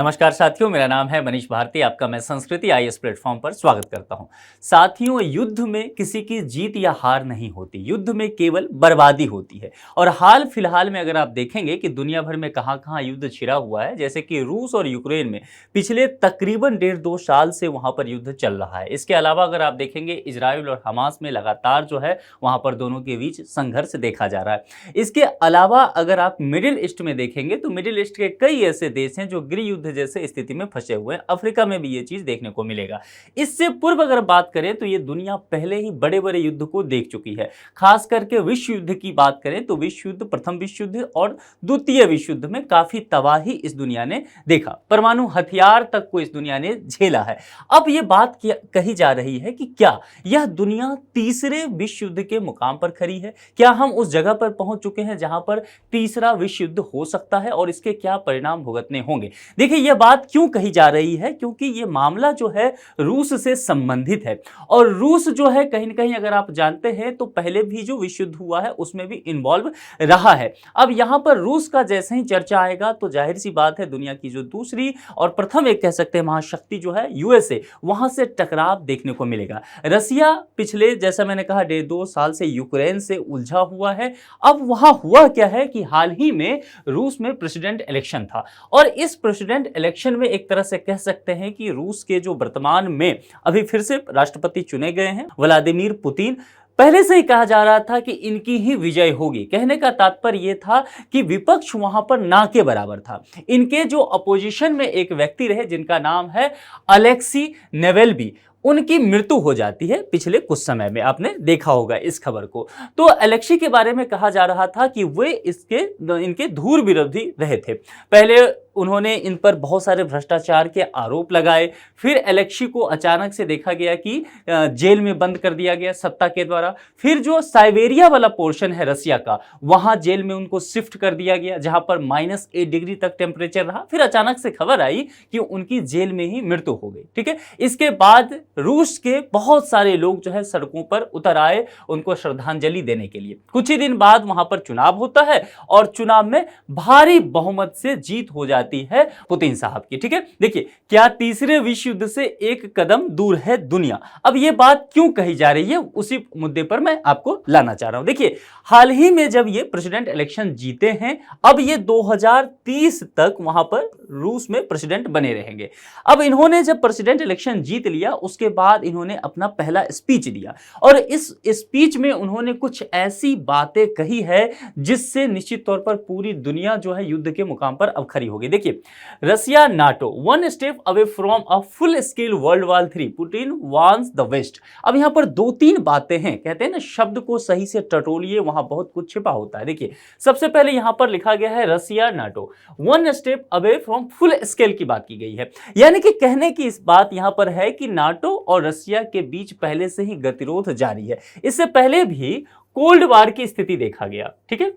नमस्कार साथियों, मेरा नाम है मनीष भारती। आपका मैं संस्कृति आईएएस प्लेटफॉर्म पर स्वागत करता हूं। साथियों, युद्ध में किसी की जीत या हार नहीं होती, युद्ध में केवल बर्बादी होती है। और हाल फिलहाल में अगर आप देखेंगे कि दुनिया भर में कहां-कहां युद्ध छिड़ा हुआ है, जैसे कि रूस और यूक्रेन में पिछले तकरीबन 1.5-2 साल से वहां पर युद्ध चल रहा है। इसके अलावा अगर आप देखेंगे इजराइल और हमास में लगातार जो है वहां पर दोनों के बीच संघर्ष देखा जा रहा है। इसके अलावा अगर आप मिडिल ईस्ट में देखेंगे तो मिडिल ईस्ट के कई ऐसे देश हैं जो गृह युद्ध जैसे स्थिति में फंसे हुए हैं। अफ्रीका में भी ये चीज देखने को मिलेगा। इससे पूर्व अगर बात करें तो ये दुनिया पहले ही बड़े बड़े युद्ध को देख चुकी है। खास करके विश्व युद्ध की बात करें तो विश्व युद्ध, प्रथम विश्व युद्ध और द्वितीय विश्व युद्ध में काफी तबाही इस दुनिया ने देखा। परमाणु हथियार तक को इस दुनिया ने झेला है। अब ये बात कही जा रही है कि क्या यह दुनिया तीसरे विश्व युद्ध के मुकाम पर खड़ी है? क्या हम उस जगह पर पहुंच चुके हैं जहां पर तीसरा विश्व युद्ध हो सकता है और इसके क्या परिणाम भुगतने होंगे? देखिए, यह बात क्यों कही जा रही है? क्योंकि यह मामला जो है रूस से संबंधित है। और रूस जो है कहीं ना कहीं अगर आप जानते हैं तो पहले भी जो विश्व युद्ध हुआ है उसमें भी इन्वॉल्व रहा है। अब यहां पर रूस का जैसे ही चर्चा आएगा तो जाहिर सी बात है दुनिया की जो दूसरी और प्रथम एक कह सकते हैं महाशक्ति जो है यूएसए, वहां से टकराव देखने को मिलेगा। रसिया पिछले, जैसा मैंने कहा, 1.5-2 साल से यूक्रेन से उलझा हुआ है। अब वहां हुआ क्या है कि हाल ही में रूस में प्रेसिडेंट इलेक्शन था और इस प्रेसिडेंट इलेक्शन में एक तरह से कह सकते हैं कि रूस के जो वर्तमान में अभी फिर से राष्ट्रपति चुने गए हैं व्लादिमीर पुतिन, पहले से ही कहा जा रहा था कि इनकी ही विजय होगी। कहने का तात्पर्य यह था कि विपक्ष वहां पर ना के बराबर था। इनके जो अपोजिशन में एक व्यक्ति रहे जिनका नाम है अलेक्सी नेवेल्बी, उनकी मृत्यु हो जाती है पिछले कुछ समय में। आपने देखा होगा इस खबर को। तो अलेक्सी के बारे में कहा जा रहा था कि वे इनके धूर विरोधी रहे थे। पहले उन्होंने इन पर बहुत सारे भ्रष्टाचार के आरोप लगाए। फिर अलेक्सी को अचानक से देखा गया कि जेल में बंद कर दिया गया सत्ता के द्वारा। फिर जो साइबेरिया वाला पोर्शन है रसिया का, वहां जेल में उनको शिफ्ट कर दिया गया जहां पर -8 डिग्री तक टेम्परेचर रहा। फिर अचानक से खबर आई कि उनकी जेल में ही मृत्यु हो गई। ठीक है, इसके बाद रूस के बहुत सारे लोग जो है सड़कों पर उतर आए उनको श्रद्धांजलि देने के लिए। कुछ ही दिन बाद वहां पर चुनाव होता है और चुनाव में भारी बहुमत से जीत हो जाती है पुतिन साहब की। ठीक है, देखिए, क्या तीसरे विश्व युद्ध से एक कदम दूर है दुनिया? अब यह बात क्यों कही जा रही है उसी मुद्दे पर मैं आपको लाना चाह रहा हूं। देखिए, हाल ही में जब ये प्रेसिडेंट इलेक्शन जीते हैं, अब ये 2030 तक वहां पर रूस में प्रेसिडेंट बने रहेंगे। अब इन्होंने जब प्रेसिडेंट इलेक्शन जीत लिया उसके बाद इन्होंने अपना पहला स्पीच दिया और इस स्पीच में उन्होंने कुछ ऐसी बातें कही है जिससे निश्चित तौर पर पूरी दुनिया जो है युद्ध के मुकाम पर अब खड़ी होगी। देखिए, Russia NATO one step away from a full scale world war 3, Putin wants the west. अब यहां पर 2-3 बातें हैं। कहते हैं ना, शब्द को सही से टटोलिए, वहां बहुत कुछ छिपा होता है। देखिए, सबसे पहले यहां पर लिखा गया है Russia NATO one step away from full scale की बात की गई है। यानी कि कहने की इस बात यहां पर है कि नाटो और रसिया के बीच पहले से ही गतिरोध जारी है। इससे पहले भी कोल्ड वार की स्थिति देखा गया। ठीक है,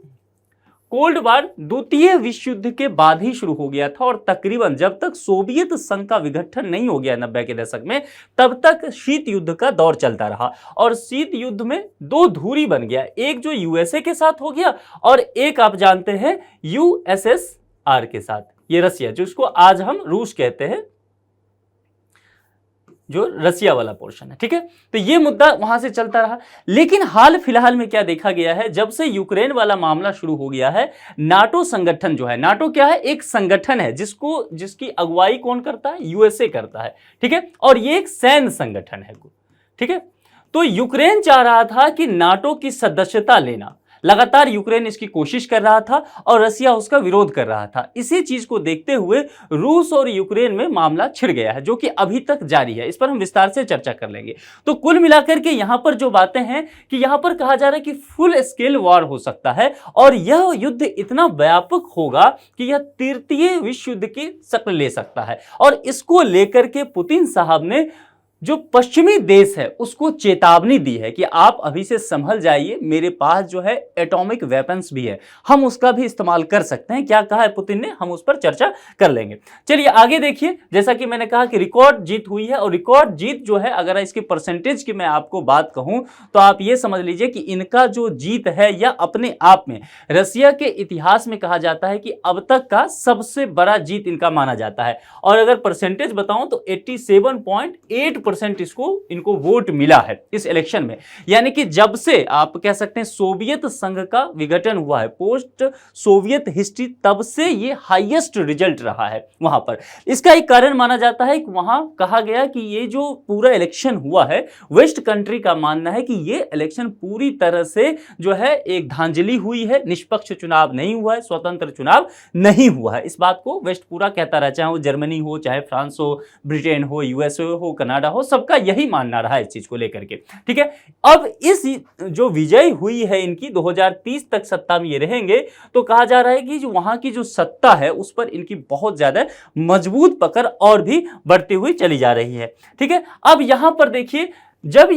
कोल्ड वार द्वितीय विश्व युद्ध के बाद ही शुरू हो गया था और तकरीबन जब तक सोवियत संघ का विघटन नहीं हो गया 90 के दशक में, तब तक शीत युद्ध का दौर चलता रहा और शीत युद्ध में 2 धुरी बन गया। एक जो यूएसए के साथ हो गया और एक आप जानते हैं यूएसएसआर के साथ, ये रसिया, जिसको आज हम रूस कहते हैं, जो रसिया वाला पोर्शन है। ठीक है, तो ये मुद्दा वहां से चलता रहा। लेकिन हाल फिलहाल में क्या देखा गया है, जब से यूक्रेन वाला मामला शुरू हो गया है, नाटो संगठन जो है, नाटो क्या है, एक संगठन है जिसकी अगुवाई कौन करता है, यूएसए करता है। ठीक है, और ये एक सैन्य संगठन है। ठीक है, तो यूक्रेन चाह रहा था कि नाटो की सदस्यता लेना, लगातार यूक्रेन इसकी कोशिश कर रहा था और रसिया उसका विरोध कर रहा था। इसी चीज को देखते हुए रूस और यूक्रेन में मामला छिड़ गया है, जो कि अभी तक जारी है। इस पर हम विस्तार से चर्चा कर लेंगे। तो कुल मिलाकर के यहां पर जो बातें हैं कि यहां पर कहा जा रहा है कि फुल स्केल वॉर हो सकता है और यह युद्ध इतना व्यापक होगा कि यह तृतीय विश्व युद्ध की शक्ल ले सकता है। और इसको लेकर के पुतिन साहब ने जो पश्चिमी देश है उसको चेतावनी दी है कि आप अभी से संभल जाइए, मेरे पास जो है एटॉमिक वेपन्स भी है, हम उसका भी इस्तेमाल कर सकते हैं। क्या कहा है पुतिन ने, हम उस पर चर्चा कर लेंगे। चलिए आगे देखिए, जैसा कि मैंने कहा कि रिकॉर्ड जीत हुई है, और रिकॉर्ड जीत जो है अगर इसकी परसेंटेज की मैं आपको बात कहूं तो आप ये समझ लीजिए कि इनका जो जीत है यह अपने आप में रसिया के इतिहास में कहा जाता है कि अब तक का सबसे बड़ा जीत इनका माना जाता है। और अगर परसेंटेज बताऊं तो 87.8% इनको वोट मिला है इस इलेक्शन में, यानी कि जब से आप कह सकते हैं सोवियत संघ का विघटन हुआ है, पोस्ट सोवियत हिस्ट्री, तब से ये हाईएस्ट रिजल्ट रहा है वहां पर। इसका एक कारण माना जाता है कि वहां कहा गया कि ये जो पूरा इलेक्शन हुआ है, वेस्ट कंट्री का मानना है कि ये इलेक्शन पूरी तरह से जो है एक धांधली हुई है, निष्पक्ष चुनाव नहीं हुआ है, स्वतंत्र चुनाव नहीं हुआ है। इस बात को वेस्ट पूरा कहता रहा, चाहे वो जर्मनी हो, चाहे फ्रांस हो, ब्रिटेन हो, यूएसए हो, कनाडा हो, सबका यही मानना रहा है इस चीज को लेकर के। ठीक है, अब इस जो विजय हुई है इनकी, 2030 तक सत्ता में ये रहेंगे, तो कहा जा रहा है कि जो वहां की जो सत्ता है उस पर इनकी बहुत ज्यादा मजबूत पकड़ और भी बढ़ती हुई चली जा रही है। ठीक है, अब यहां पर देखिए, जब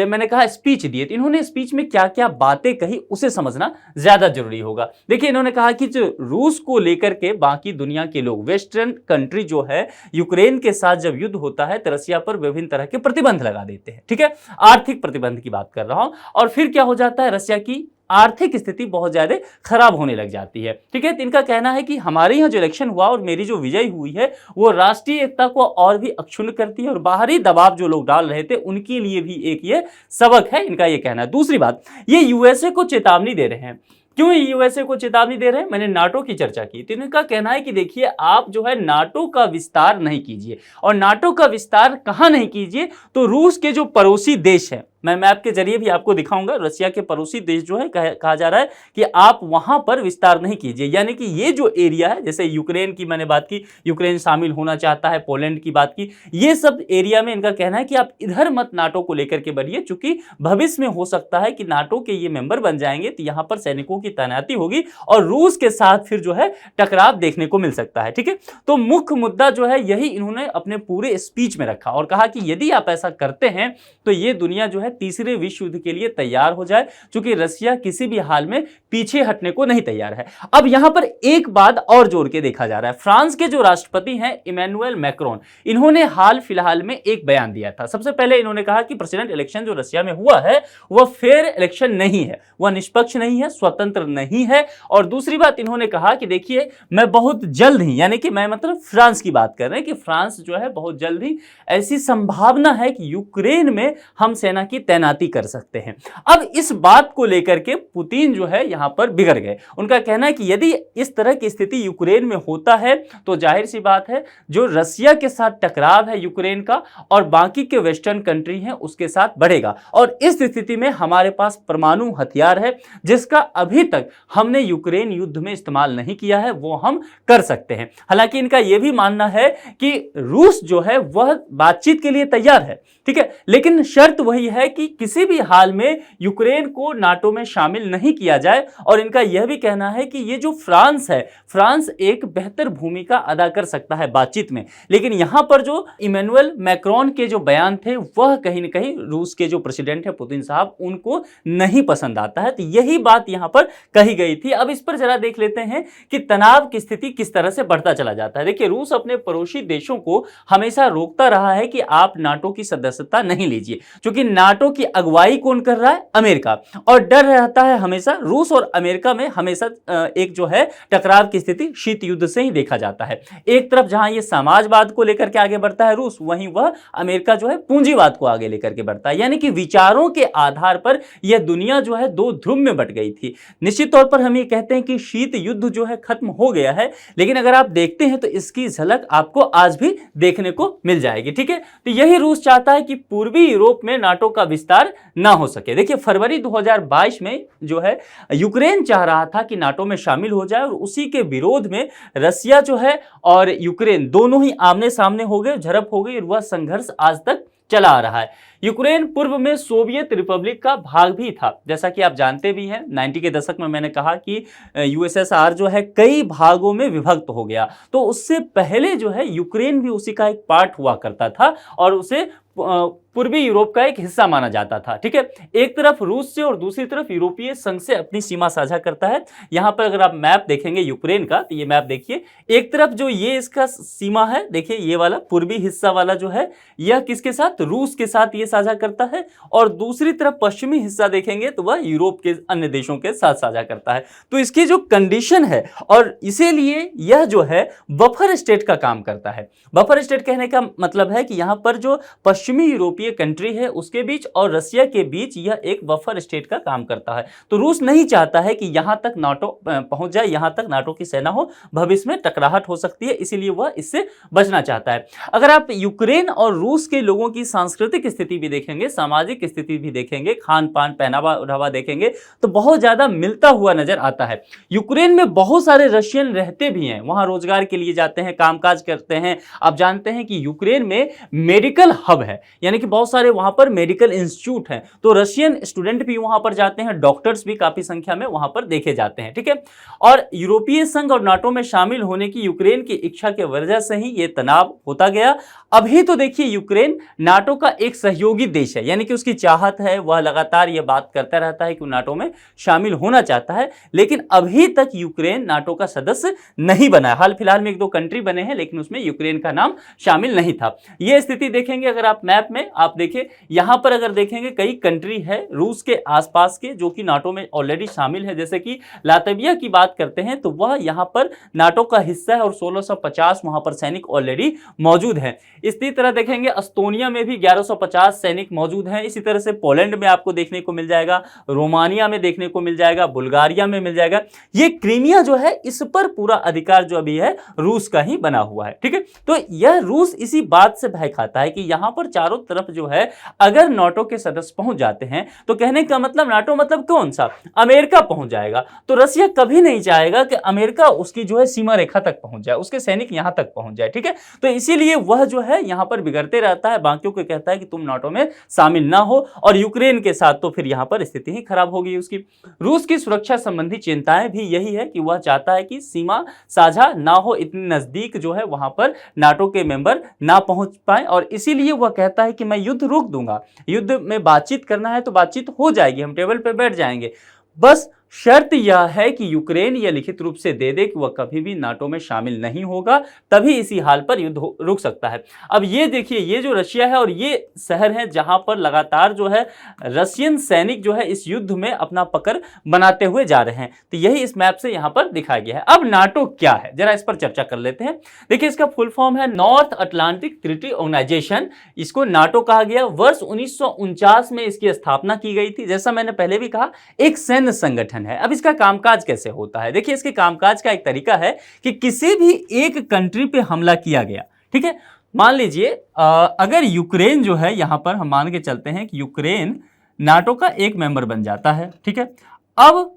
मैंने कहा स्पीच दिए, तो इन्होंने स्पीच में क्या क्या बातें कही उसे समझना ज्यादा जरूरी होगा। देखिए, इन्होंने कहा कि जो रूस को लेकर के बाकी दुनिया के लोग, वेस्टर्न कंट्री जो है, यूक्रेन के साथ जब युद्ध होता है तो रसिया पर विभिन्न तरह के प्रतिबंध लगा देते हैं। ठीक है, आर्थिक प्रतिबंध की बात कर रहा हूं, और फिर क्या हो जाता है, रसिया की आर्थिक स्थिति बहुत ज्यादा खराब होने लग जाती है। ठीक है, तो इनका कहना है कि हमारे यहाँ जो इलेक्शन हुआ और मेरी जो विजय हुई है वो राष्ट्रीय एकता को और भी अक्षुण्ण करती है, और बाहरी दबाव जो लोग डाल रहे थे उनके लिए भी एक ये सबक है, इनका ये कहना है। दूसरी बात, ये यूएसए को चेतावनी दे रहे हैं। क्यों यूएसए को चेतावनी दे रहे हैं? मैंने नाटो की चर्चा की, तो इनका कहना है कि देखिए, आप जो है नाटो का विस्तार नहीं कीजिए, और नाटो का विस्तार कहां नहीं कीजिए, तो रूस के जो पड़ोसी देश हैं, मैं मैप के जरिए भी आपको दिखाऊंगा, रसिया के पड़ोसी देश जो है कहा जा रहा है कि आप वहां पर विस्तार नहीं कीजिए। यानी कि ये जो एरिया है, जैसे यूक्रेन की मैंने बात की, यूक्रेन शामिल होना चाहता है, पोलैंड की बात की, ये सब एरिया में इनका कहना है कि आप इधर मत नाटो को लेकर के बढ़िए, चूंकि भविष्य में हो सकता है कि नाटो के ये मेंबर बन जाएंगे तो यहां पर सैनिकों की तैनाती होगी और रूस के साथ फिर जो है टकराव देखने को मिल सकता है। ठीक है, तो मुख्य मुद्दा जो है यही इन्होंने अपने पूरे स्पीच में रखा, और कहा कि यदि आप ऐसा करते हैं तो ये दुनिया जो है तीसरे विश्व युद्ध के लिए तैयार हो जाए, क्योंकि रसिया किसी भी हाल में पीछे हटने को नहीं तैयार है। अब यहां पर एक बात और जोड़ के देखा जा रहा है, फ्रांस के जो राष्ट्रपति हैं इमैनुअल मैक्रोन, इन्होंने हाल फिलहाल में एक बयान दिया था। सबसे पहले इन्होंने कहा कि प्रेसिडेंट इलेक्शन जो रसिया में हुआ है वह फेयर इलेक्शन नहीं है, वह निष्पक्ष नहीं है, स्वतंत्र नहीं है। और दूसरी बात इन्होंने कहा कि देखिए, मैं बहुत जल्द ही, यानी कि मैं मतलब फ्रांस की बात कर रहे हैं, कि फ्रांस जो है बहुत जल्द ही ऐसी संभावना है कि यूक्रेन में हम सेना की तैनाती कर सकते हैं। अब इस बात को लेकर के पुतिन जो है यहां पर बिगड़ गए। उनका कहना है कि यदि इस तरह की स्थिति यूक्रेन में होता है तो जाहिर सी बात है जो रसिया के साथ टकराव है यूक्रेन का और बाकी के वेस्टर्न कंट्री हैं उसके साथ बढ़ेगा, और इस स्थिति में हमारे पास परमाणु हथियार है जिसका अभी तक हमने यूक्रेन युद्ध में इस्तेमाल नहीं किया है, वो हम कर सकते हैं। हालांकि इनका यह भी मानना है कि रूस जो है वह बातचीत के लिए तैयार है, ठीक है, लेकिन शर्त वही है कि किसी भी हाल में यूक्रेन को नाटो में शामिल नहीं किया जाए। और इनका यह भी कहना है कि ये जो फ्रांस है, फ्रांस एक बेहतर भूमिका अदा कर सकता है बातचीत में, लेकिन यहां पर जो इमैनुअल मैक्रोन के जो बयान थे वह कहीं ना कहीं रूस के जो प्रेसिडेंट है पुतिन साहब उनको नहीं पसंद आता है। तो यही बात यहां पर कही गई थी। अब इस पर जरा देख लेते हैं कि तनाव की स्थिति किस तरह से बढ़ता चला जाता है। देखिए, रूस अपने पड़ोसी देशों को हमेशा रोकता रहा है कि आप नाटो की सदस्यता नहीं लीजिए, क्योंकि नाटो की अगुवाई कौन कर रहा है? अमेरिका, और डर रहता है हमेशा रूस और अमेरिका में हमेशा एक जो है टकराव की स्थिति शीत युद्ध से ही देखा जाता है। एक तरफ जहां ये समाजवाद को लेकर के आगे बढ़ता है रूस, वहीं वह अमेरिका जो है पूंजीवाद को आगे लेकर के बढ़ता है। यानी कि विचारों के आधार पर यह दुनिया जो है दो ध्रुव में बट गई थी। निश्चित तौर पर हम ये कहते हैं कि शीत युद्ध जो है खत्म हो गया है, लेकिन अगर आप देखते हैं तो इसकी झलक आपको आज भी देखने को मिल जाएगी। ठीक है, तो यही रूस चाहता है कि पूर्वी यूरोप में नाटो का विस्तार ना हो सके। देखिए, फरवरी 2022 में जो है यूक्रेन चाह रहा था कि नाटो में शामिल हो जाए, और उसी के विरोध में रसिया जो है और यूक्रेन दोनों ही आमने सामने हो गए, झड़प हो गई, और वह संघर्ष आज तक चला आ रहा है। यूक्रेन पूर्व में सोवियत रिपब्लिक का भाग भी था, जैसा कि आप जानते भी हैं। 90 के दशक में मैंने कहा कि यूएसएसआर जो है कई भागों में विभक्त हो गया, तो उससे पहले जो है यूक्रेन भी उसी का एक पार्ट हुआ करता था और उसे पूर्वी यूरोप का एक हिस्सा माना जाता था। ठीक है, एक तरफ रूस से और दूसरी तरफ यूरोपीय संघ से अपनी सीमा साझा करता है। यहां पर अगर आप मैप देखेंगे यूक्रेन का, तो ये मैप देखिए, एक तरफ जो ये इसका सीमा है, देखिए ये वाला पूर्वी हिस्सा वाला जो है, यह किसके साथ, रूस के साथ ये साझा करता है, और दूसरी तरफ पश्चिमी हिस्सा देखेंगे तो वह यूरोप के अन्य देशों के साथ साझा करता है। तो इसकी जो कंडीशन है, और इसीलिए यह जो है बफर स्टेट का काम करता है। बफर स्टेट कहने का मतलब है कि यहां पर जो पश्चिमी यूरोपीय कंट्री है उसके बीच और रशिया के बीच यह एक बफर स्टेट का काम करता है। तो रूस नहीं चाहता है कि यहां तक नाटो पहुंच जाए, यहां तक नाटो की सेना हो, भविष्य में टकराहट हो सकती है, इसीलिए वह इससे बचना चाहता है। अगर आप यूक्रेन और रूस के लोगों की सांस्कृतिक स्थिति भी देखेंगे, सामाजिक स्थिति भी देखेंगे, खान पान पहनावा ओढ़ावा देखेंगे, तो बहुत ज्यादा मिलता हुआ नजर आता है। यूक्रेन में बहुत सारे रशियन रहते भी हैं, वहां रोजगार के लिए जाते हैं, कामकाज करते हैं। आप जानते हैं कि यूक्रेन में मेडिकल हब है, यानी कि बहुत सारे वहां पर मेडिकल इंस्टीट्यूट हैं, तो रशियन स्टूडेंट भी वहां पर जाते हैं, डॉक्टर्स भी काफी संख्या में वहां पर देखे जाते हैं। ठीक है, और यूरोपीय संघ और नाटो में शामिल होने की यूक्रेन की इच्छा के वजह से ही यह तनाव होता गया। अभी तो देखिए यूक्रेन नाटो का एक सहयोगी देश है, यानी कि उसकी चाहत है, वह लगातार यह बात करता रहता है कि नाटो में शामिल होना चाहता है, लेकिन अभी तक यूक्रेन नाटो का सदस्य नहीं बना है। हाल फिलहाल में एक दो कंट्री बने हैं, लेकिन उसमें यूक्रेन का नाम शामिल नहीं था। यह स्थिति देखेंगे अगर आप मैप में, आप देखिए यहां पर अगर देखेंगे कई कंट्री है रूस के आसपास के जो कि नाटो में ऑलरेडी शामिल है। जैसे कि लातविया की बात करते हैं तो वह यहां पर नाटो का हिस्सा है और 1650 वहां पर सैनिक ऑलरेडी मौजूद हैं। इसी तरह देखेंगे एस्तोनिया में भी 1150 सैनिक मौजूद हैं। इसी तरह से पोलैंड में आपको देखने को मिल जाएगा, रोमानिया में देखने को मिल जाएगा, बुल्गारिया में मिल जाएगा। ये क्रीमिया जो है इस पर पूरा अधिकार जो अभी है रूस का ही बना हुआ है। ठीक है, तो यह रूस इसी बात से भय खाता है कि यहां पर चारों तरफ जो है अगर नाटो के सदस्य पहुंच जाते हैं तो कहने का मतलब नाटो मतलब कौन सा, अमेरिका पहुंच जाएगा। तो रशिया कभी नहीं चाहेगा कि अमेरिका उसकी जो है सीमा रेखा तक पहुंच जाए, उसके सैनिक यहां तक पहुंच जाए। ठीक है, तो इसीलिए वह जो है यहां पर बिगड़ते रहता है, बाकियों को कहता है कि तुम नाटो में शामिल ना हो, और यूक्रेन के साथ तो फिर यहां पर स्थिति ही खराब होगी उसकी। रूस की सुरक्षा संबंधी चिंताएं भी यही है कि वह चाहता है कि सीमा साझा ना हो, इतनी नजदीक जो है वहां पर नाटो के मेंबर ना पहुंच पाए, और इसीलिए वह कहता है कि मैं युद्ध रोक दूंगा, युद्ध में बातचीत करना है तो बातचीत हो जाएगी, हम टेबल पे बैठ जाएंगे, बस शर्त यह है कि यूक्रेन यह लिखित रूप से दे दे कि वह कभी भी नाटो में शामिल नहीं होगा, तभी इसी हाल पर युद्ध रुक सकता है। अब ये देखिए, ये जो रशिया है और ये शहर है जहां पर लगातार जो है रशियन सैनिक जो है इस युद्ध में अपना पकड़ बनाते हुए जा रहे हैं। तो यही इस मैप से यहां पर दिखाया गया है। अब नाटो क्या है जरा इस पर चर्चा कर लेते हैं। देखिए, इसका फुल फॉर्म है नॉर्थ अटलांटिक ट्रीटी ऑर्गेनाइजेशन, इसको नाटो कहा गया। वर्ष 1949 में इसकी स्थापना की गई थी। जैसा मैंने पहले भी कहा, एक सैन्य संगठन है। अब इसका कामकाज कैसे होता है, देखिए इसके कामकाज का एक तरीका है कि किसी भी एक कंट्री पे हमला किया गया, ठीक है, मान लीजिए अगर यूक्रेन जो है, यहां पर हम मान के चलते हैं कि यूक्रेन नाटो का एक मेंबर बन जाता है। ठीक है, अब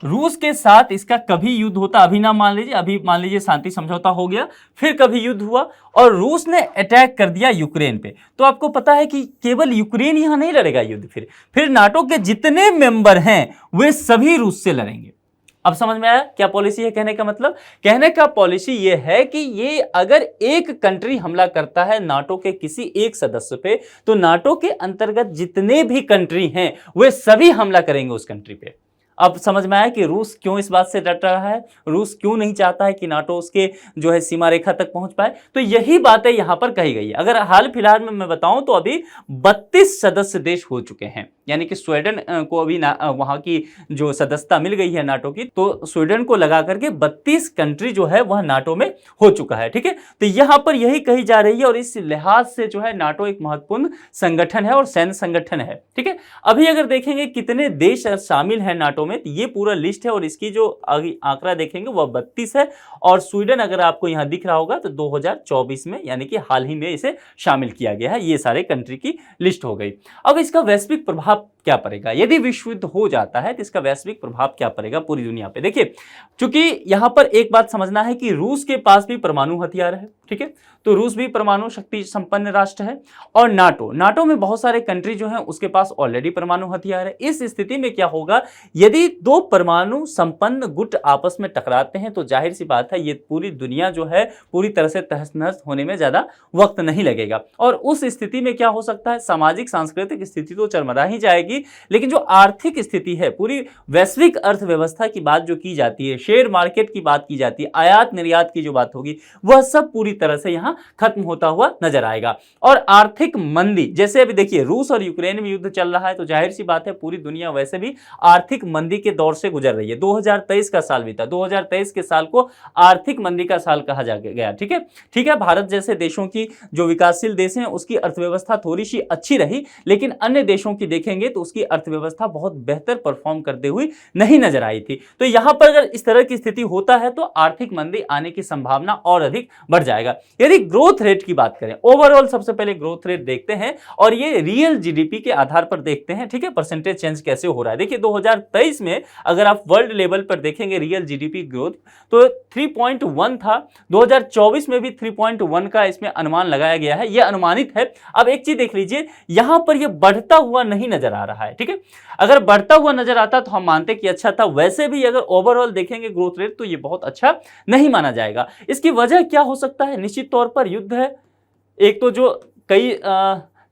रूस के साथ इसका कभी युद्ध होता, अभी ना मान लीजिए, अभी मान लीजिए शांति समझौता हो गया, फिर कभी युद्ध हुआ और रूस ने अटैक कर दिया यूक्रेन पे, तो आपको पता है कि केवल यूक्रेन यहां नहीं लड़ेगा युद्ध, फिर नाटो के जितने मेंबर हैं वे सभी रूस से लड़ेंगे। अब समझ में आया क्या पॉलिसी है कहने का मतलब? कहने का पॉलिसी यह है कि ये अगर एक कंट्री हमला करता है नाटो के किसी एक सदस्य पे, तो नाटो के अंतर्गत जितने भी कंट्री हैं वे सभी हमला करेंगे उस कंट्री पे। अब समझ में आया कि रूस क्यों इस बात से डर रहा है, रूस क्यों नहीं चाहता है कि नाटो उसके जो है सीमा रेखा तक पहुंच पाए। तो यही बातें यहां पर कही गई है। अगर हाल फिलहाल में मैं बताऊं तो अभी 32 सदस्य देश हो चुके हैं, यानी कि स्वीडन को अभी वहां की जो सदस्यता मिल गई है नाटो की, तो स्वीडन को लगा करके 32 कंट्री जो है वह नाटो में हो चुका है। ठीक है, तो यहां पर यही कही जा रही है, और इस लिहाज से जो है नाटो एक महत्वपूर्ण संगठन है और सैन्य संगठन है। ठीक है, अभी अगर देखेंगे कितने देश शामिल है नाटो में, तो ये पूरा लिस्ट है और इसकी जो आंकड़ा देखेंगे वह 32 है, और स्वीडन अगर आपको यहां दिख रहा होगा तो 2024 में, यानी कि हाल ही में इसे शामिल किया गया है। ये सारे कंट्री की लिस्ट हो गई। अब इसका वैश्विक प्रभाव क्या पड़ेगा, यदि विश्व युद्ध हो जाता है तो इसका वैश्विक प्रभाव क्या पड़ेगा पूरी दुनिया पे। देखिए, चूंकि यहां पर एक बात समझना है कि रूस के पास भी परमाणु हथियार है, ठीक है, तो रूस भी परमाणु शक्ति संपन्न राष्ट्र है, और नाटो में बहुत सारे कंट्री जो हैं उसके पास ऑलरेडी परमाणु हथियार है। इस स्थिति में क्या होगा, यदि दो परमाणु संपन्न गुट आपस में टकराते हैं तो जाहिर सी बात है ये पूरी दुनिया जो है पूरी तरह से तहस नहस होने में ज्यादा वक्त नहीं लगेगा। और उस स्थिति में क्या हो सकता है, सामाजिक सांस्कृतिक स्थिति तो चरमरा ही जाएगी, लेकिन जो आर्थिक स्थिति है, पूरी वैश्विक अर्थव्यवस्था की बात जो की जाती है, शेयर मार्केट की बात की जाती है, आयात निर्यात की जो बात होगी, वह सब पूरी तरह से यहां खत्म होता हुआ नजर आएगा। और आर्थिक मंदी, जैसे अभी देखिए रूस और यूक्रेन में युद्ध चल रहा है, तो जाहिर सी बात है पूरी दुनिया वैसे भी आर्थिक मंदी के दौर से गुजर रही है। 2023 का साल बीता, 2023 के साल को आर्थिक मंदी का साल कहा जा गया, ठीक है। भारत जैसे देशों की जो विकासशील देश हैं उसकी अर्थव्यवस्था थोड़ी सी अच्छी रही, लेकिन अन्य देशों की देखेंगे तो उसकी अर्थव्यवस्था बहुत बेहतर परफॉर्म करते हुए नहीं नजर आई थी। तो यहां पर अगर इस तरह की स्थिति होता है तो आर्थिक मंदी आने की संभावना और अधिक बढ़ जाएगा। यदि ग्रोथ रेट की बात करें, ओवरऑल सबसे पहले ग्रोथ रेट देखते हैं और ये रियल जीडीपी के आधार पर देखते हैं, ठीक है, परसेंटेज चेंज कैसे हो रहा है। देखिए 2023 में अगर आप वर्ल्ड लेवल पर देखेंगे रियल जीडीपी ग्रोथ तो 3.1 था, 2024 में भी 3.1 का इसमें अनुमान लगाया गया है, यह अनुमानित है। अब एक चीज देख लीजिए, यहां पर यह बढ़ता हुआ नहीं नजर आ रहा है, ठीक है। अगर बढ़ता हुआ नजर आता तो हम मानते कि अच्छा था, वैसे भी अगर ओवरऑल देखेंगे ग्रोथ रेट तो यह बहुत अच्छा नहीं माना जाएगा। इसकी वजह क्या हो सकता है, निश्चित तौर पर युद्ध है। एक तो जो कई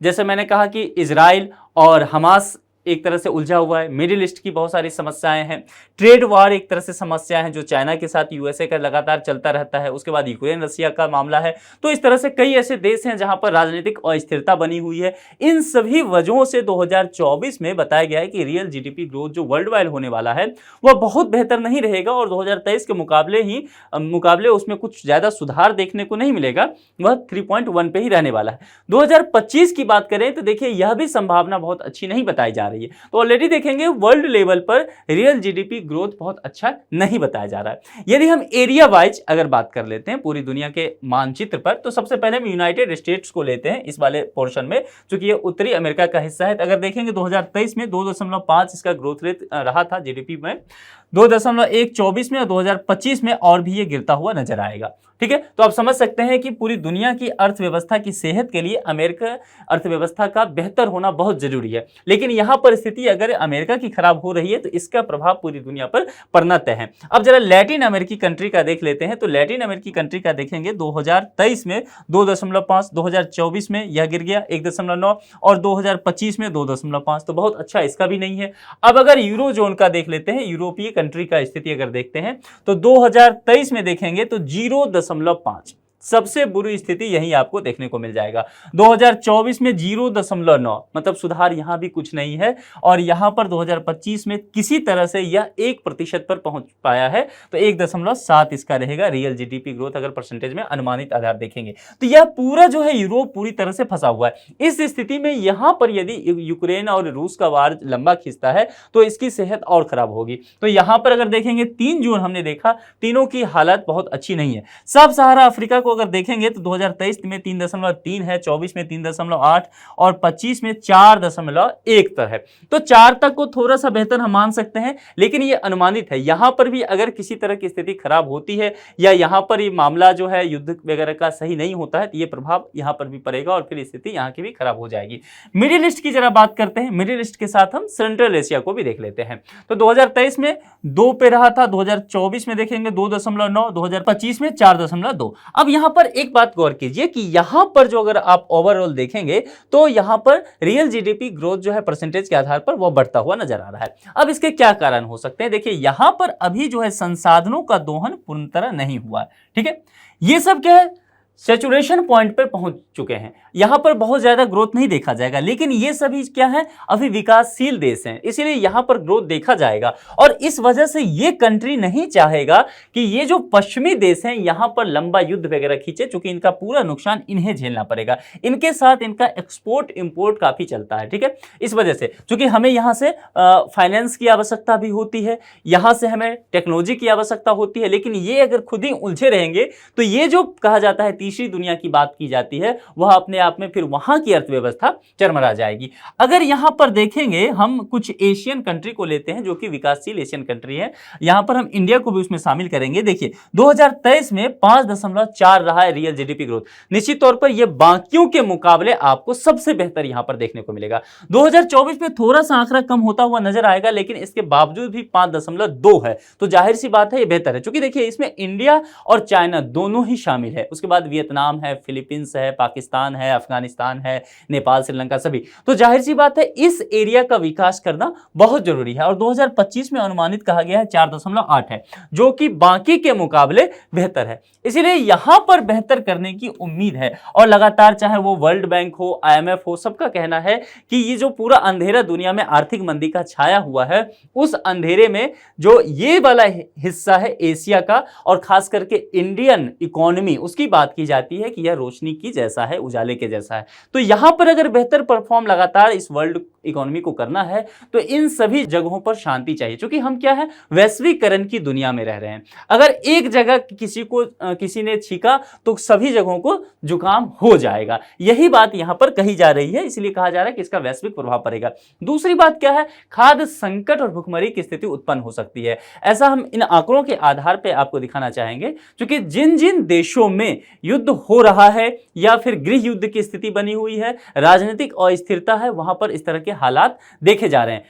जैसे मैंने कहा कि इजराइल और हमास एक तरह से उलझा हुआ है, मिडिल ईस्ट की बहुत सारी समस्याएं हैं, ट्रेड वार एक तरह से समस्या है जो चाइना के साथ यूएसए का लगातार चलता रहता है, उसके बाद यूक्रेन रशिया का मामला है। तो इस तरह से कई ऐसे देश हैं जहां पर राजनीतिक अस्थिरता बनी हुई है। इन सभी वजहों से 2024 में बताया गया है कि रियल जीडीपी ग्रोथ जो वर्ल्ड वाइड होने वाला है वह बहुत बेहतर नहीं रहेगा और 2023 के मुकाबले उसमें कुछ ज्यादा सुधार देखने को नहीं मिलेगा, वह 3.1 पे ही रहने वाला है। 2025 की बात करें तो देखिए यह भी संभावना बहुत अच्छी नहीं बताई जा रही है। तो ऑलरेडी देखेंगे वर्ल्ड लेवल पर रियल जीडीपी ग्रोथ बहुत अच्छा नहीं बताया जा रहा है। यदि हम एरिया वाइज अगर बात कर लेते हैं पूरी दुनिया के मानचित्र पर, तो सबसे पहले हम यूनाइटेड स्टेट्स को लेते हैं इस वाले पोर्शन में, क्योंकि ये उत्तरी अमेरिका का हिस्सा है। तो अगर देखेंगे 2023 में 2.5 इसका ग्रोथ रेट रहा था जीडीपी में, 2.1 24 में और 2025 में और भी ये गिरता हुआ नजर आएगा, ठीक है। तो आप समझ सकते हैं कि पूरी दुनिया की अर्थव्यवस्था की सेहत के लिए अमेरिका अर्थव्यवस्था का बेहतर होना बहुत जरूरी है। लेकिन यहां पर स्थिति अगर अमेरिका की खराब हो रही है तो इसका प्रभाव पूरी दुनिया पर पड़ना तय है। अब जरा लैटिन अमेरिकी कंट्री का देख लेते हैं। तो लैटिन अमेरिकी कंट्री का देखेंगे 2023 में 2.5, 2024 में यह गिर गया 1.9 और 2025 में 2.5, तो बहुत अच्छा इसका भी नहीं है। अब अगर यूरो जोन का देख लेते हैं, यूरोपीय कंट्री का स्थिति अगर देखते हैं तो 2023 में देखेंगे तो 0.5, सबसे बुरी स्थिति यही आपको देखने को मिल जाएगा। 2024 में 0.9, मतलब सुधार यहां भी कुछ नहीं है। और यहां पर 2025 में किसी तरह से यह 1% पर पहुंच पाया है, तो 1.7 इसका रहेगा रियल जीडीपी ग्रोथ अगर परसेंटेज में अनुमानित आधार देखेंगे। तो यह पूरा जो है यूरोप पूरी तरह से फंसा हुआ है। इस स्थिति में यहां पर यदि यूक्रेन और रूस का वार लंबा खींचता है तो इसकी सेहत और खराब होगी। तो यहां पर अगर देखेंगे 3 जून हमने देखा, तीनों की हालत बहुत अच्छी नहीं है। सब सहारा अफ्रीका को अगर देखेंगे तो 2023 में 3.3 है, 24 में 3.8 और 25 में 4.1 तक है। तो 4 तक को थोड़ा सा बेहतर हम मान सकते हैं, लेकिन ये अनुमानित है। यहां पर भी अगर किसी तरह की स्थिति खराब होती है या यहां पर ये मामला जो है युद्ध वगैरह का सही नहीं होता है तो ये प्रभाव यहां पर भी पड़ेगा और फिर स्थिति यहां की भी खराब हो जाएगी। मिडिल ईस्ट की जरा बात करते हैं। मिडिल ईस्ट के साथ हम सेंट्रल एशिया को भी देख लेते हैं। तो 2023 में 2 पे रहा था, 2024 में देखेंगे 2.9, 2025 में 4.2। अब यहां पर एक बात गौर कीजिए कि यहां पर जो अगर आप ओवरऑल देखेंगे तो यहां पर रियल जीडीपी ग्रोथ जो है परसेंटेज के आधार पर वो बढ़ता हुआ नजर आ रहा है। अब इसके क्या कारण हो सकते हैं? देखिए यहां पर अभी जो है संसाधनों का दोहन पूर्ण तरह नहीं हुआ है, ठीक है। ये सब क्या है, सैचुरेशन पॉइंट पर पहुंच चुके हैं, यहां पर बहुत ज्यादा ग्रोथ नहीं देखा जाएगा। लेकिन ये सभी क्या है, अभी विकासशील देश हैं, इसीलिए यहां पर ग्रोथ देखा जाएगा। और इस वजह से ये कंट्री नहीं चाहेगा कि ये जो पश्चिमी देश हैं यहां पर लंबा युद्ध वगैरह खींचे, क्योंकि इनका पूरा नुकसान इन्हें झेलना पड़ेगा। इनके साथ इनका एक्सपोर्ट इंपोर्ट काफी चलता है, ठीक है। इस वजह से क्योंकि हमें यहां से फाइनेंस की आवश्यकता भी होती है, यहां से हमें टेक्नोलॉजी की आवश्यकता होती है। लेकिन ये अगर खुद ही उलझे रहेंगे तो ये जो कहा जाता है तीसरी दुनिया की बात की जाती है, वह अपने आप में फिर वहां की अर्थव्यवस्था चरमरा जाएगी। अगर यहां पर देखेंगे, हम कुछ एशियन कंट्री को लेते हैं जो कि विकासशील एशियन कंट्री है, यहां पर हम इंडिया को भी उसमें शामिल करेंगे। देखिए 2023 में 5.4 रहा है रियल जीडीपी ग्रोथ। निश्चित तौर पर यह बाकियों के मुकाबले आपको सबसे बेहतर यहां पर देखने को मिलेगा। 2024 में थोड़ा सा आंकड़ा कम होता हुआ नजर आएगा, लेकिन इसके बावजूद भी 5.2 है, तो जाहिर सी बात है ये बेहतर है। क्योंकि देखिए इसमें इंडिया और चाइना दोनों ही शामिल है, उसके बाद वियतनाम है, फिलीपींस है, पाकिस्तान है, अफगानिस्तान है, नेपाल, श्रीलंका सभी, तो जाहिर सी बात है इस एरिया का विकास करना बहुत जरूरी है। और 2025 में अनुमानित कहा गया है 4.8 है, जो कि बाकी के मुकाबले बेहतर है। इसीलिए यहां पर बेहतर करने की उम्मीद है और लगातार चाहे वो वर्ल्ड बैंक हो, IMF हो, सबका कहना है कि ये जो पूरा अंधेरा दुनिया में आर्थिक मंदी का छाया हुआ है, उस अंधेरे में जो ये वाला हिस्सा है एशिया का और खास करके इंडियन इकोनॉमी, उसकी बात की जाती है कि यह रोशनी की जैसा है, उजाले के जैसा है। तो यहां पर अगर बेहतर परफॉर्म लगातार इस वर्ल्ड इकोनॉमी को करना है तो इन सभी जगहों पर शांति चाहिए, क्योंकि हम क्या है, वैश्वीकरण की दुनिया में रह रहे हैं। अगर एक जगह किसी ने छींका तो सभी जगहों को जुकाम हो जाएगा। यही बात यहां पर कही जा रही है, इसलिए कहा जा रहा है कि इसका वैश्विक प्रभाव पड़ेगा। दूसरी बात क्या है, खाद्य संकट और भुखमरी की स्थिति उत्पन्न हो सकती है। ऐसा हम इन आंकड़ों के आधार पर आपको दिखाना चाहेंगे, क्योंकि जिन जिन देशों में युद्ध हो रहा है या फिर गृह युद्ध की स्थिति बनी हुई है, राजनीतिक अस्थिरता है, वहां पर इस तरह के हालात देखे जा रहे हैं।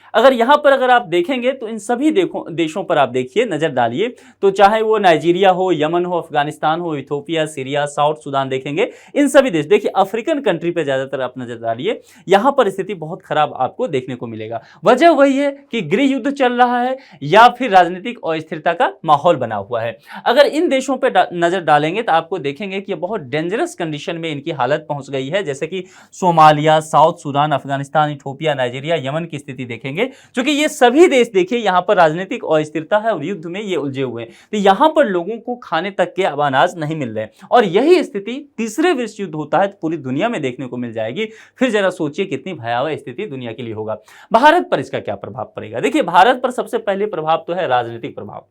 अगर आप देखेंगे तो इन सभी देशों पर आप देखिए, नजर डालिए, तो चाहे वो नाइजीरिया हो, यमन हो, अफगानिस्तान हो, इथियोपिया, सीरिया, साउथ सुदान देखेंगे, इन सभी देश, देखिए अफ्रीकन कंट्री पे ज्यादातर आप नजर डालिए, यहां पर स्थिति बहुत खराब आपको देखने को मिलेगा। वजह वही है कि गृह युद्ध चल रहा है या फिर राजनीतिक अस्थिरता का माहौल बना हुआ है। अगर इन देशों पर नजर डालेंगे तो आपको देखेंगे कि बहुत डेंजरस कंडीशन में इनकी हालत पहुंच गई है, जैसे कि Somalia, south Sudan, Afghanistan, Ethiopia, Nigeria, Yemen की स्थिति देखेंगे, क्योंकि ये सभी देश देखिए यहां पर राजनीतिक अस्थिरता है और युद्ध में ये उलझे हुए हैं। तो यहां पर लोगों को खाने तक के अब अनाज नहीं मिल रहे, और यही स्थिति तीसरे विश्व युद्ध होता है तो पूरी दुनिया में देखने को मिल जाएगी। फिर जरा सोचिए कितनी भयावह स्थिति दुनिया के लिए होगा। भारत पर इसका क्या प्रभाव पड़ेगा? देखिए भारत पर सबसे पहले प्रभाव तो है राजनीतिक प्रभाव।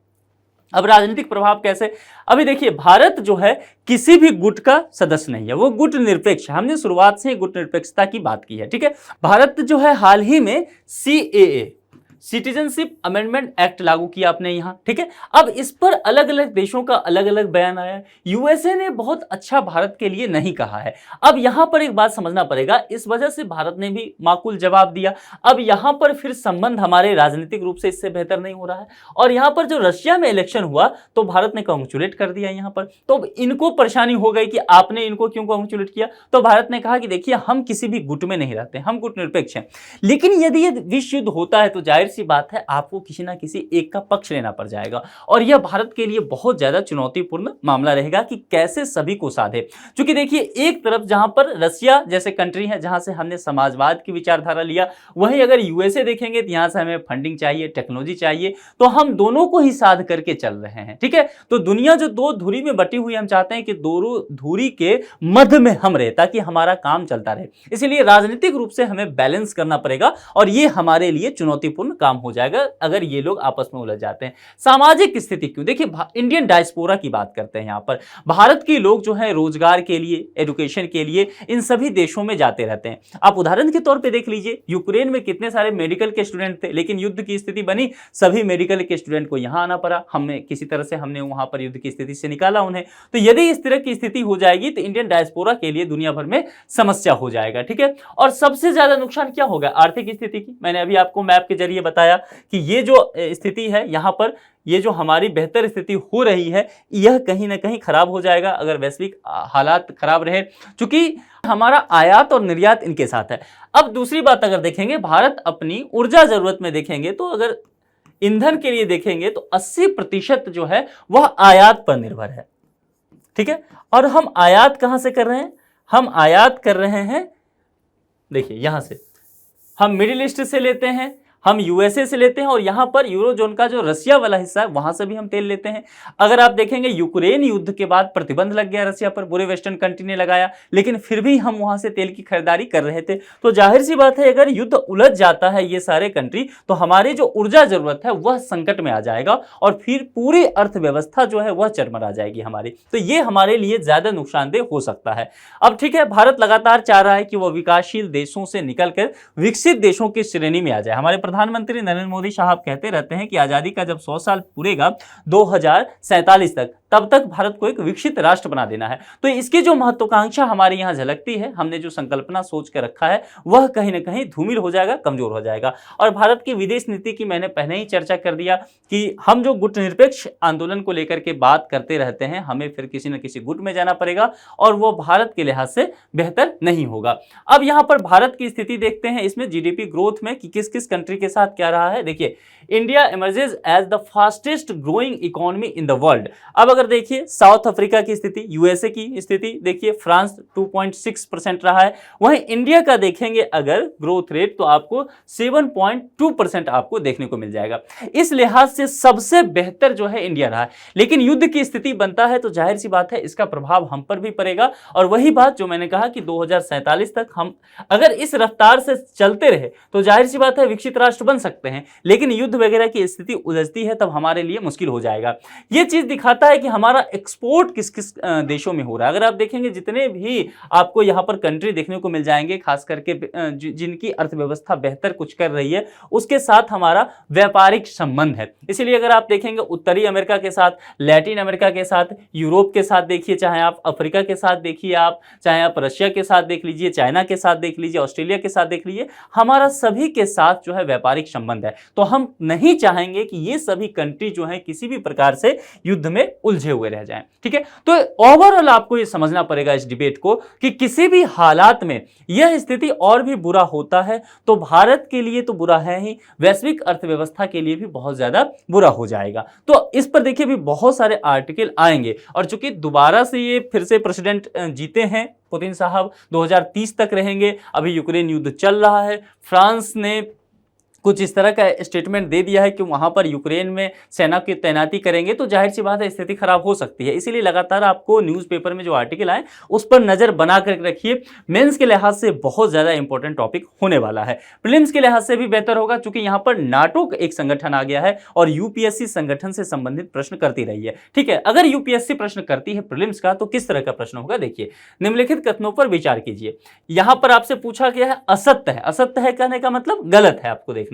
अब राजनीतिक प्रभाव कैसे? अभी देखिए भारत जो है किसी भी गुट का सदस्य नहीं है, वो गुट निरपेक्ष है। हमने शुरुआत से गुट निरपेक्षता की बात की है, ठीक है। भारत जो है हाल ही में CAA, सिटीजनशिप अमेंडमेंट एक्ट लागू किया आपने यहां, ठीक है। अब इस पर अलग अलग देशों का अलग अलग बयान आया। USA ने बहुत अच्छा भारत के लिए नहीं कहा है। अब यहां पर एक बात समझना पड़ेगा, इस वजह से भारत ने भी माकूल जवाब दिया। अब यहां पर फिर संबंध हमारे राजनीतिक रूप से इससे बेहतर नहीं हो रहा है। और यहां पर जो रशिया में इलेक्शन हुआ तो भारत ने कांग्रेचुलेट कर दिया यहां पर, तो इनको परेशानी हो गई कि आपने इनको क्यों कांग्रेचुलेट किया। तो भारत ने कहा कि देखिए हम किसी भी गुट में नहीं रहते, हम गुट निरपेक्ष हैं। लेकिन यदि ये विश्व युद्ध होता है तो जाहिर सी बात है आपको किसी ना किसी एक का पक्ष लेना पड़ जाएगा, और यह भारत के लिए बहुत ज्यादा चुनौतीपूर्ण मामला रहेगा कि कैसे सभी को साधे। क्योंकि देखिए एक तरफ जहां पर रशिया जैसे कंट्री है जहां से हमने समाजवाद की विचारधारा लिया, वहीं अगर USA देखेंगे तो यहां से हमें फंडिंग चाहिए, टेक्नोलॉजी चाहिए, तो हम दोनों को ही साध करके चल रहे हैं, ठीक है। तो दुनिया जो दो धुरी में बटी हुई, हम चाहते हैं कि दोनों धुरी के मध्य में हम रहे ताकि हमारा काम चलता रहे। इसलिए राजनीतिक रूप से हमें बैलेंस करना पड़ेगा, और यह हमारे लिए चुनौतीपूर्ण काम हो जाएगा अगर ये लोग आपस में उलझ जाते हैं। सामाजिक स्थिति क्यों? देखिए इंडियन डायस्पोरा की बात करते हैं। यहां पर भारत के लोग जो है रोजगार के लिए, एजुकेशन के लिए इन सभी देशों में जाते रहते हैं। आप उदाहरण के तौर पे देख लीजिए, यूक्रेन में कितने सारे मेडिकल के स्टूडेंट थे, लेकिन युद्ध की स्थिति बनी, सभी मेडिकल के स्टूडेंट को यहां आना पड़ा। हमने किसी तरह से हमने वहां पर युद्ध की स्थिति से निकाला उन्हें। तो यदि इस तरह की स्थिति हो जाएगी तो इंडियन डायस्पोरा के लिए दुनिया भर में समस्या हो जाएगा, ठीक है। और सबसे ज्यादा नुकसान क्या होगा? आर्थिक स्थिति की। मैंने अभी आपको मैप के जरिए बताया कि ये जो स्थिति है यहां पर, ये जो हमारी बेहतर स्थिति हो रही है, यह कहीं ना कहीं खराब हो जाएगा अगर वैश्विक हालात खराब रहे, क्योंकि हमारा आयात और निर्यात इनके साथ है। अब दूसरी बात अगर देखेंगे, भारत अपनी ऊर्जा जरूरत में देखेंगे तो अगर ईंधन के लिए देखेंगे तो 80% जो है वह आयात पर निर्भर है, ठीक है। और हम आयात कहां से कर रहे हैं? हम आयात कर रहे हैं, देखिए यहां से हम मिडिल ईस्ट से लेते हैं, हम यूएसए से लेते हैं और यहां पर यूरोजोन का जो रसिया वाला हिस्सा है वहां से भी हम तेल लेते हैं। अगर आप देखेंगे यूक्रेन युद्ध के बाद प्रतिबंध लग गया रसिया पर, पूरे वेस्टर्न कंट्री ने लगाया, लेकिन फिर भी हम वहां से तेल की खरीदारी कर रहे थे। तो जाहिर सी बात है अगर युद्ध उलझ जाता है ये सारे कंट्री, तो हमारी जो ऊर्जा जरूरत है वह संकट में आ जाएगा और फिर पूरी अर्थव्यवस्था जो है वह चरमरा जाएगी हमारी। तो ये हमारे लिए ज्यादा नुकसानदेह हो सकता है। अब ठीक है, भारत लगातार चाह रहा है कि वह विकासशील देशों से निकलकर विकसित देशों की श्रेणी में आ जाए। हमारे प्रधानमंत्री नरेंद्र मोदी साहब कहते रहते हैं कि आजादी का जब 100 साल पूरेगा 2047 तक, तब तक भारत को एक विकसित राष्ट्र बना देना है। तो इसकी जो महत्वाकांक्षा हमारे यहाँ झलकती है, हमने जो संकल्पना सोच कर रखा है वह कहीं ना कहीं धूमिल हो जाएगा, कमजोर हो जाएगा। और भारत की विदेश नीति की मैंने पहले ही चर्चा कर दिया कि हम जो गुटनिरपेक्ष आंदोलन को लेकर के बात करते रहते हैं, हमें फिर किसी न किसी गुट में जाना पड़ेगा और वो भारत के लिहाज से बेहतर नहीं होगा। अब यहाँ पर भारत की स्थिति देखते हैं इसमें जीडीपी ग्रोथ में कि किस किस कंट्री के साथ क्या रहा है। देखिए, India emerges as the fastest growing economy in the world. अब अगर देखिए साउथ अफ्रीका की स्थिति, यूएसए की स्थिति देखिए, फ्रांस 2.6% रहा है। वहीं इंडिया का देखेंगे अगर ग्रोथ रेट तो आपको 7.2% आपको देखने को मिल जाएगा। इस लिहाज से सबसे बेहतर जो है इंडिया रहा है। लेकिन युद्ध की स्थिति बनता है तो जाहिर सी बात है इसका प्रभाव हम पर भी पड़ेगा। और वही बात जो मैंने कहा कि 2047 तक हम अगर इस रफ्तार से चलते रहे तो जाहिर सी बात है विकसित राष्ट्र बन सकते हैं। लेकिन युद्ध वगैरह की स्थिति उलझती है तब हमारे लिए मुश्किल हो जाएगा। यह चीज दिखाता है कि हमारा एक्सपोर्ट किस किस देशों में हो रहा है। अगर आप देखेंगे जितने भी आपको यहां पर कंट्री देखने को मिल जाएंगे, खास करके जिनकी अर्थव्यवस्था बेहतर कुछ कर रही है, उसके साथ हमारा व्यापारिक संबंध है। इसलिए अगर आप देखेंगे उत्तरी अमेरिका के साथ, लैटिन अमेरिका के साथ, यूरोप के साथ देखिए, चाहे आप अफ्रीका के साथ देखिए, आप चाहे आप रशिया के साथ देख लीजिए, चाइना के साथ देख लीजिए, ऑस्ट्रेलिया के साथ देख लीजिए, हमारा सभी के साथ जो है व्यापारिक संबंध है। तो हम नहीं चाहेंगे कि ये सभी कंट्री जो है किसी भी प्रकार से युद्ध में उलझे हुए रह जाएं। ठीक है, तो ओवरऑल आपको ये समझना पड़ेगा इस डिबेट को कि किसी भी हालात में यह स्थिति और भी बुरा होता है तो भारत के लिए तो बुरा है ही, वैश्विक अर्थव्यवस्था के लिए भी बहुत ज्यादा बुरा हो जाएगा। तो इस पर देखिए भी बहुत सारे आर्टिकल आएंगे। और चूंकि दोबारा से ये फिर से प्रेसिडेंट जीते हैं पुतिन साहब, 2030 तक रहेंगे। अभी यूक्रेन युद्ध चल रहा है, फ्रांस ने कुछ इस तरह का स्टेटमेंट दे दिया है कि वहां पर यूक्रेन में सेना की तैनाती करेंगे, तो जाहिर सी बात है स्थिति खराब हो सकती है। इसीलिए लगातार आपको न्यूज़पेपर में जो आर्टिकल आए उस पर नजर बना कर रखिए। मेंस के लिहाज से बहुत ज्यादा इंपॉर्टेंट टॉपिक होने वाला है, प्रीलिम्स के लिहाज से भी बेहतर होगा क्योंकि यहाँ पर नाटो एक संगठन आ गया है और यूपीएससी संगठन से संबंधित प्रश्न करती रही है। ठीक है, अगर यूपीएससी प्रश्न करती है प्रीलिम्स का तो किस तरह का प्रश्न होगा, देखिए निम्नलिखित कथनों पर विचार कीजिए। यहां पर आपसे पूछा गया है असत्य है। असत्य है कहने का मतलब गलत है, आपको देखना है।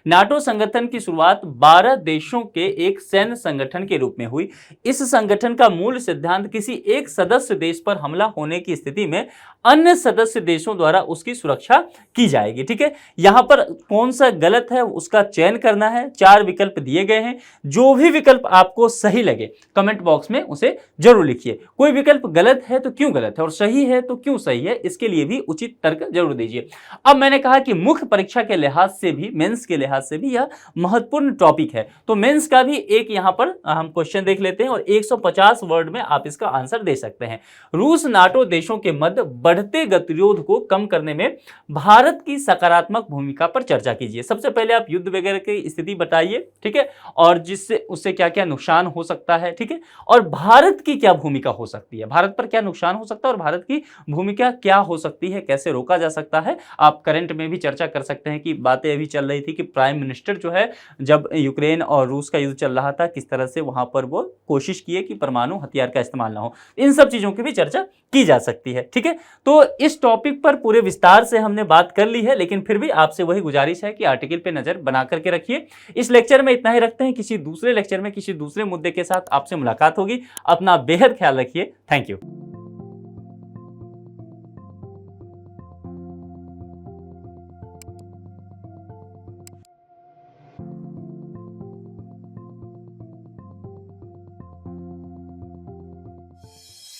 नाटो संगठन की शुरुआत 12 देशों के एक सैन्य संगठन के रूप में हुई। इस संगठन का मूल सिद्धांत किसी एक सदस्य देश पर हमला होने की स्थिति में अन्य सदस्य देशों द्वारा उसकी सुरक्षा की जाएगी। ठीक है, यहां पर कौन सा गलत है उसका चयन करना है। 4 विकल्प दिए गए हैं, जो भी विकल्प आपको सही लगे कमेंट बॉक्स में उसे जरूर लिखिए। कोई विकल्प गलत है तो क्यों गलत है और सही है तो क्यों सही है, इसके लिए भी उचित तर्क जरूर दीजिए। अब मैंने कहा कि मुख्य परीक्षा के लिहाज से भी, मेंस के लिहाज से भी यह महत्वपूर्ण टॉपिक है। तो मेंस का भी एक यहां पर हम क्वेश्चन देख लेते हैं और 150 वर्ड में आप इसका आंसर दे सकते हैं। रूस नाटो देशों के मध्य बढ़ते गतिरोध को कम करने में भारत की सकारात्मक भूमिका पर चर्चा कीजिए। सबसे पहले आप युद्ध वगैरह की स्थिति बताइए, ठीक है, और जिससे उससे क्या क्या नुकसान हो सकता है, ठीक है, और भारत की क्या भूमिका हो सकती है, भारत पर क्या नुकसान हो सकता है और भारत की भूमिका क्या हो सकती है, कैसे रोका जा सकता है। आप करंट में भी चर्चा कर सकते हैं कि बातें अभी चल रही थी कि प्राइम मिनिस्टर जो है जब यूक्रेन और रूस का युद्ध चल रहा था किस तरह से वहां पर वो कोशिश किए कि परमाणु हथियार का इस्तेमाल ना हो। इन सब चीजों की भी चर्चा की जा सकती है। ठीक है, तो इस टॉपिक पर पूरे विस्तार से हमने बात कर ली है, लेकिन फिर भी आपसे वही गुजारिश है कि आर्टिकल पे नजर बना करके रखिए। इस लेक्चर में इतना ही रखते हैं, किसी दूसरे लेक्चर में किसी दूसरे मुद्दे के साथ आपसे मुलाकात होगी। अपना बेहद ख्याल रखिए। Thank you.